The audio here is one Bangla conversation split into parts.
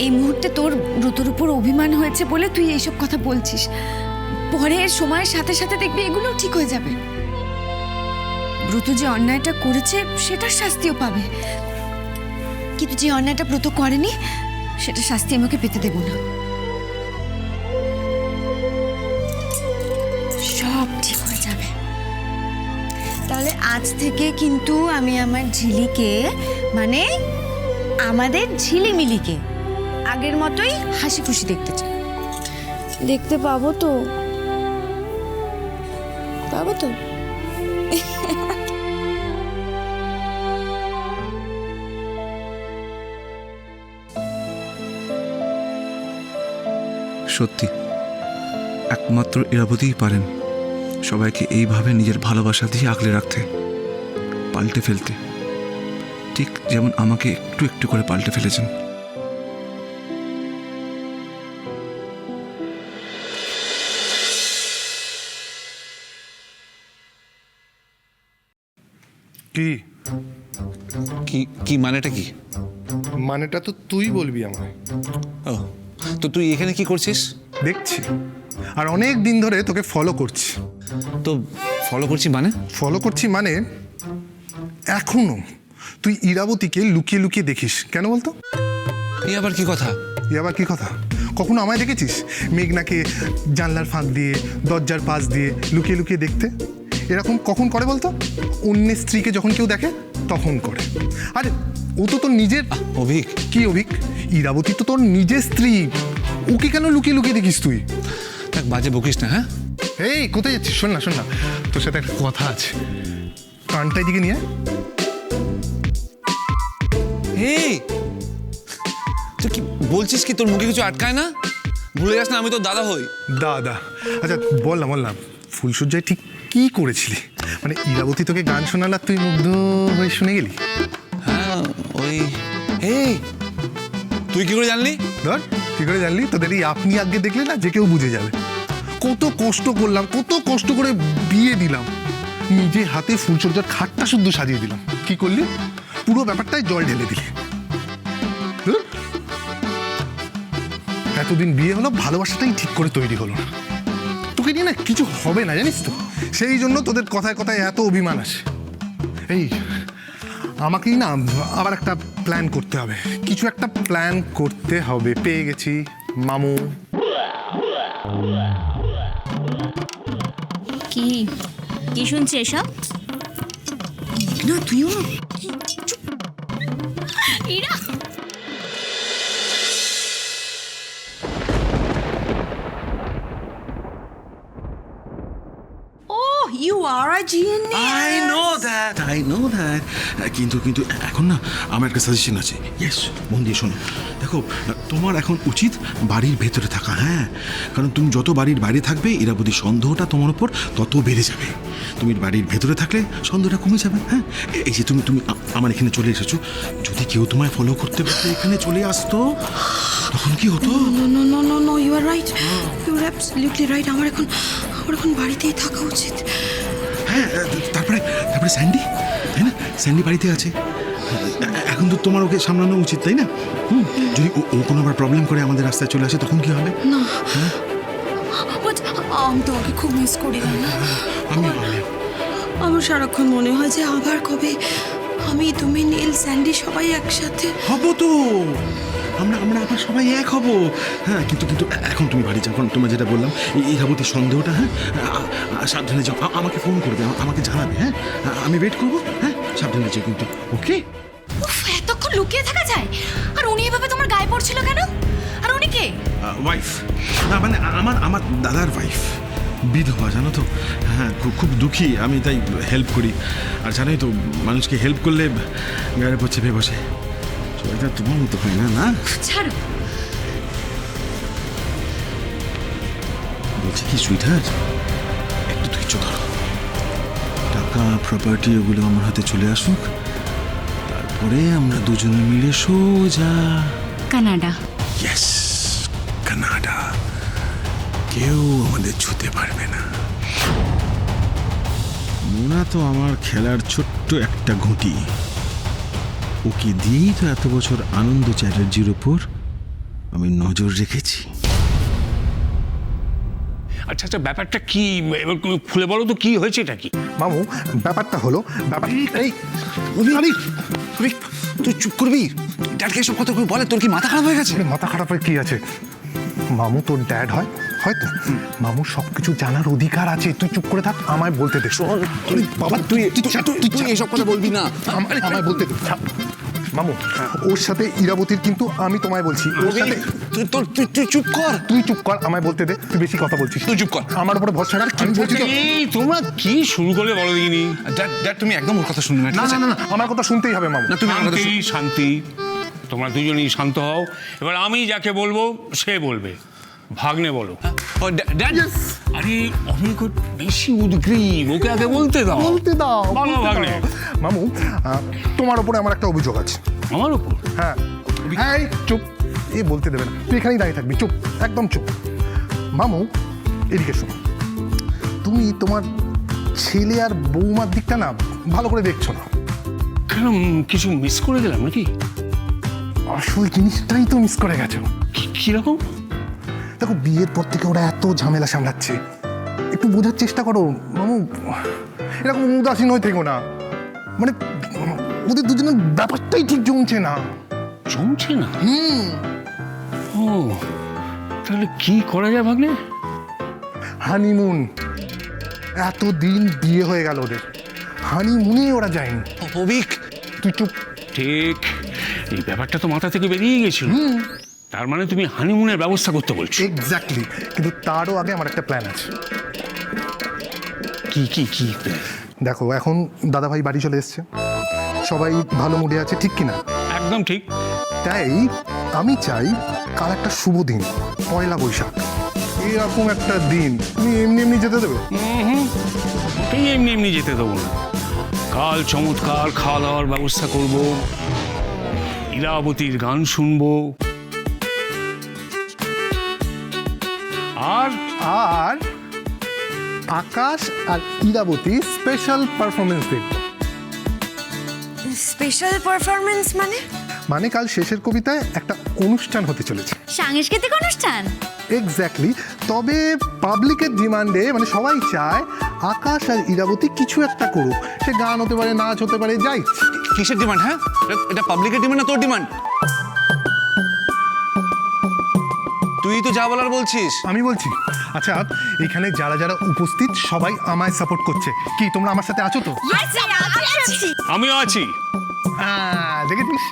এই মুহূর্তে তোর ব্রতর উপর অভিমান হয়েছে বলে তুই এইসব কথা বলছিস। পরের সময়ের সাথে সাথে দেখবি এগুলো ঠিক হয়ে যাবে। ব্রত যে অন্যায়টা করেছে সেটার শাস্তিও পাবে, কিন্তু যে অন্যায়টা ব্রত করেনি সেটা শাস্তি আমাকে পেতে দেব না। সব ঠিক হয়ে যাবে। তাহলে আজ থেকে কিন্তু আমি আমার ঝিলিকে, মানে আমাদের ঝিলিমিলিকে আগের মতোই হাসি খুশি দেখতে চাই। দেখতে পাবো তো? পাবো তো? সত্যি একমাত্র ইরাবতীই পারেন সবাইকে এইভাবে নিজের ভালোবাসা দিয়ে আগলে রাখতে, পাল্টে ফেলতে, ঠিক যেমন আমাকে একটু একটু করে পাল্টে ফেলেছেন। কি কি কি মানেটা কি? মানেটা তো তুই বলবি আমায়। ও, তো তুই এখানে কি করছিস? দেখছি, আর অনেক দিন ধরে তোকে ফলো করছি। তো ফলো করছি মানে? ফলো করছি মানে এখনো তুই ইরাবতীকে লুকিয়ে লুকিয়ে দেখিস কেন বলতো? এই আবার কি কথা? আবার কি কথা? কখনো আমায় দেখেছিস মেঘনাকে জানলার ফাঁক দিয়ে, দরজার পাশ দিয়ে লুকিয়ে লুকিয়ে দেখতে? এরকম কখন করে বলতো? অন্যের স্ত্রীকে যখন কেউ দেখে তখন করে। আরে ও তো তোর নিজের। অভিক, কি অভিক? ইরাবতী তো তোর নিজের স্ত্রী, ওকে কেন লুকিয়ে লুকিয়ে দেখিস তুই? দেখ বাজে বকিস না। হ্যাঁ, এই কোথায় যাচ্ছিস? শোন না শোন না, তোর সাথে একটা কথা আছে, কানটা এদিকে নিয়ে। এই তুই কি বলছিস? কি তোর মুখে কিছু আটকায় না? ভুলে যাস না আমি তোর দাদা হই। দাদা? আচ্ছা বল না ফুলসজ্জায় ঠিক কি করেছিলি? মানে ইরাবতী তোকে গান শোনাল আর তুই মুগ্ধ হয়ে শুনে গেলি? হ্যাঁ ওই। এই তুই কি করে জানলি? ধর, কি করে জানলি? তোদের এই আপনি আগে দেখলে না যে কেউ বুঝে যাবে। কত কষ্ট করলাম, কত কষ্ট করে বিয়ে দিলাম, নিজে হাতে ফুলসজ্জার খাটটা শুদ্ধ সাজিয়ে দিলাম। কি করলি? পুরো ব্যাপারটায় জল ঢেলে দিলি। ধুর। এতদিন বিয়ে হলো, ভালোবাসাটাই ঠিক করে তৈরি হলো না। তোকে নিয়ে না কিছু হবে না জানিস তো, সেই জন্য তোদের কথায় কথায় এত অভিমান আসে। এই আমাকেই না আবার একটা প্ল্যান করতে হবে, কিছু একটা প্ল্যান করতে হবে। পেয়ে গেছি মামু। কি কি শুনছি এসব? না তুইও Ira, you are a genius. I know that. কিন্তু কিন্তু এখন না আমার একটা সাজেশন আছে। ইয়েস, মন দিয়ে শোনো। দেখো, তোমার এখন উচিত বাড়ির ভেতরে থাকা। হ্যাঁ, কারণ তুমি যত বাড়ির বাইরে থাকবে ইরাবতীর সন্দেহটা তোমার উপর তত বেড়ে যাবে। তুমি বাড়ির ভেতরে থাকলে সন্দেহটা কমে যাবে। হ্যাঁ, এই যে তুমি তুমি আমার এখানে চলে এসেছো, যদি কেউ তোমায় ফলো করতে পারতো, এখানে চলে আসতো, তখন কি হতো? No, you are right. You are absolutely right. আমার এখন বাড়িতেই থাকা উচিত। হ্যাঁ, তারপরে স্যান্ডি, তাই না? স্যান্ডি বাড়িতে আছে এখন, তো তোমার ওকে সামলানো উচিত, তাই না? যদি ও কোনো আবার প্রবলেম করে আমাদের রাস্তায় চলে আসে, তখন কি হবে? না, আমি তো ওকে খুব মিস করি না। আমার সারাক্ষণ মনে হয় যে আবার কবে আমি, তুমি, নীল, স্যান্ডি সবাই একসাথে হবো। তো আমরা আবার সবাই এক হব। হ্যাঁ, কিন্তু এখন তুমি বাড়ি যাও, কারণ তোমার যেটা বললাম এই ইরাবতীর সন্দেহটা। হ্যাঁ, সাবধানে যাও, আমাকে ফোন করবে, আমাকে জানাবে। হ্যাঁ, আমি ওয়েট করবো। হ্যাঁ, সাবধানে যাও কিন্তু। ওকে? এতক্ষণ লুকিয়ে থাকা যায়? আর উনি এভাবে তোমার গায়ে পড়ছিল কেন? আর উনি কে? ওয়াইফ না, মানে আমার দাদার ওয়াইফ, বিধবা, জানো তো। হ্যাঁ, খুব দুঃখী আমি, তাই হেল্প করি। আর জানোই তো, মানুষকে হেল্প করলে গায়ে পড়ছে চেপে বসে। সবাইটা তোমার মতো হয় না। না ছাড়ো। বলছি কি সুইটহার্ট, একটু ধৈর্য ধরো। টাকা, প্রপার্টি ওগুলো আমার হাতে চলে আসুক, তারপরে আমরা দুজনে মিলে সোজা কানাডা। Yes, Canada. কেউ আমাদের ছুতে পারবে না। মোনা তো আমার খেলার ছোট্ট একটা ঘুঁটি, ওকে দিয়েই তো এত বছর আনন্দ চ্যাটার্জির ওপর আমি নজর রেখেছি। আচ্ছা আচ্ছা, ব্যাপারটা কি এবার তুমি খুলে বলো তো, কি হয়েছে এটা কি? মামু ব্যাপারটা হলো এই তুই চুপ করবি? ড্যাডকে এসব কথা বলে তোর কি মাথা খারাপ হয়ে গেছে? আরে মাথা খারাপ হয়ে কি আছে? মামু তোর ড্যাড হয় হয়তো, মামু সবকিছু জানার অধিকার আছে। তুই চুপ করে থাক, আমায় বলতে দে। বাবা তুই এসব কথা বলবি না। আমায় বলতে দে। মামু ওর সাথে ইরাবতীর, কিন্তু আমি তোমায় বলছি ওর সাথে। তুই চুপ কর। তুই চুপ কর, আমায় বলতে দে। তুই বেশি কথা বলছিস। তুই চুপ কর। আমার উপরে ভরসা রাখ। আমি বলছি তো। এই তোমরা কি শুরু করলে বলো দেখিনি? ড্যাড তুমি একদম ওর কথা শুনবে না, ঠিক না আছে? না না, আমার কথা শুনতেই হবে মামু। না তুমি আমার কথা শান্তি শান্তি, তোমরা দুজনেই শান্ত হও। এবার আমি যাকে বলবো সে বলবে। ভাগ্নে বলো। ড্যাড আরে অনেক বেশি উদ্গ্রীব, ওকে আগে বলতে দাও। বলতে দাও, বলো বলতে ভাগ্নে। দাও। মামু তোমার উপরে আমার একটা অভিযোগ আছে। আমার উপর? হ্যাঁ। এই চুপ, এ বলতে দেবে না। তুই এখানেই দাঁড়িয়ে থাকবি, চুপ, একদম চুপ। মামু এদিকে শোনো, তুমি তোমার ছেলে আর বৌমার দিকটা না ভালো করে দেখছো না। কেন, কিছু মিস করে গেলাম নাকি? আসল জিনিসটাই তো মিস করে গেছো। কিরকম? দেখো, বিয়ের পর থেকে ওরা এত ঝামেলা সামলাচ্ছে, একটু বোঝার চেষ্টা করো মামু। এরকম উদাসীন হয়ে থেকো না। মানে ওদের দুজনের ব্যাপারটাই ঠিক জমছে না। জমছে না? ও, তাহলে কি করা যায় ভাগ্নে? হানিমুন, এতদিন বিয়ে হয়ে গেল ওদের, হানিমুনে ওরা যায়নি। অভিক তুই চুপ। ঠিক, এই ব্যাপারটা তো মাথা থেকে বেরিয়ে গেছিল। তার মানে তুমি হানিমুনের ব্যবস্থা করতে বলছো? এক্স্যাক্টলি, কিন্তু তারও আগে আমার একটা প্ল্যান আছে। কি কি কি? দেখো, এখন দাদাভাই বাড়ি চলে এসছে, সবাই ভালো মুডে আছে, ঠিক কিনা? একদম ঠিক। তাই আমি চাই কাল একটা শুভ দিন, পয়লা বৈশাখ, এরকম একটা দিন তুমি এমনি এমনি যেতে দেবে? ওটাই এমনি এমনি যেতে দেবো না। কাল চমৎকার খাওয়া দাওয়ার ব্যবস্থা করব, ইরাবতীর গান শুনবো, আর আর আকাশ আর ইরাবতী স্পেশাল পারফরমেন্স দেখব। স্পেশাল পারফরমেন্স মানে? মানে কাল শেষের কবিতায় একটা অনুষ্ঠান হতে চলেছে। সাংস্কৃতিক অনুষ্ঠান? এক্স্যাক্টলি, তবে পাবলিকের ডিমান্ডে, মানে সবাই চায় আকাশ আর ইরাবতী কিছু একটা করুক। সে গান হতে পারে, নাচ হতে পারে, যাই। কিসের ডিমান্ড? হ্যাঁ, এটা পাবলিকের ডিমান্ড না তোর ডিমান্ড? তুই তো যা বলার বলছিস। আমি বলছি, আচ্ছা এখানে যারা যারা উপস্থিত সবাই আমায় সাপোর্ট করছে, কি তোমরা আমার সাথে আছো তো? আমিও আছি। দেখেছিস,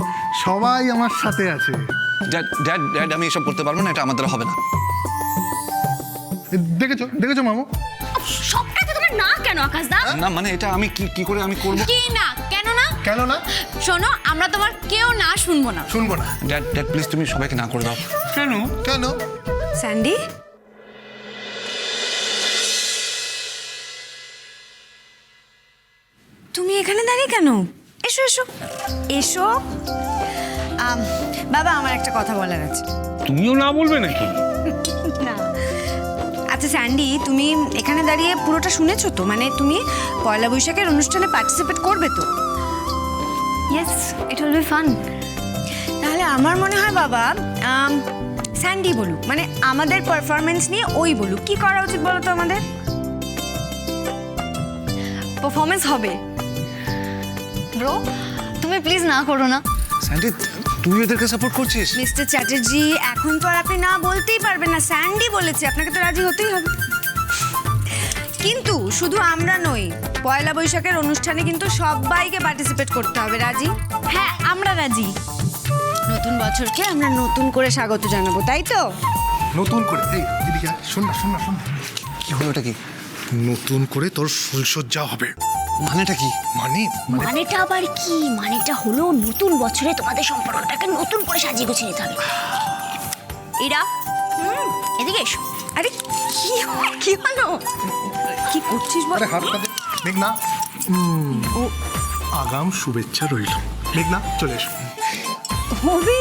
সবাই আমার সাথে আছে। ড্যাড আমি এসব করতে পারবো না, এটা আমার দ্বারা হবে না। দেখেছো দেখেছো মামু? সবটাতে তোমার না কেন আকাশ দা? না মানে এটা আমি কি করে আমি করব? কি না কেন না? কেন না? শোনো, আমরা তোমার কেউ না শুনবো না। শুনবো না। ড্যাড প্লিজ তুমি সবাইকে না করে দাও। কেন? কেন? স্যান্ডি, তুমি এখানে দাঁড়িয়ে কেন? এসো এসো এসো। বাবা, আমার একটা কথা বলার আছে। তুমিও না বলবে নাকি? না, আচ্ছা স্যান্ডি, তুমি এখানে দাঁড়িয়ে পুরোটা শুনেছো তো? মানে তুমি পয়লা বৈশাখের অনুষ্ঠানে পার্টিসিপেট করবে তো? Yes, it will be fun. তাহলে আমার মনে হয় বাবা, স্যান্ডি বলুক, মানে আমাদের পারফরমেন্স নিয়ে ওই বলুক। কি করা উচিত বলো তো আমাদের? পারফরমেন্স হবে। ব্রো, তুমি প্লিজ না করো না। স্যান্ডি তুই এদেরকে সাপোর্ট করছিস? মিস্টার চ্যাটার্জি, এখন তো আর আপনি না বলতেই পারবেন না। স্যান্ডি বলেছে, আপনাকে তো রাজি হতেই হবে। কিন্তু শুধু আমরা নই, পয়লা বৈশাখের অনুষ্ঠানে কিন্তু সবাইকে পার্টিসিপেট করতে হবে। রাজি? হ্যাঁ, আমরা রাজি। নতুন বছরকে আমরা নতুন করে স্বাগত জানাবো, তাই তো? নতুন করে, এই এদিকে আয়, শোন না শোন না শোন না। কি হলো এটা? কি নতুন করে তোর ফুলসজ্জা হবে। মানেটা কি? মানে মানেটা আবার কি? মানেটা হলো নতুন বছরে তোমাদের সম্পর্কটাকে নতুন করে সাজিয়ে গুছিয়ে নিতে হবে। এরা এদিকে এসো। আরে কি হলো? কি করছিস বল? আরে হাতটা দে। মেঘনা, ও আগাম শুভেচ্ছা রইল। মেঘনা চলে এসো। হবে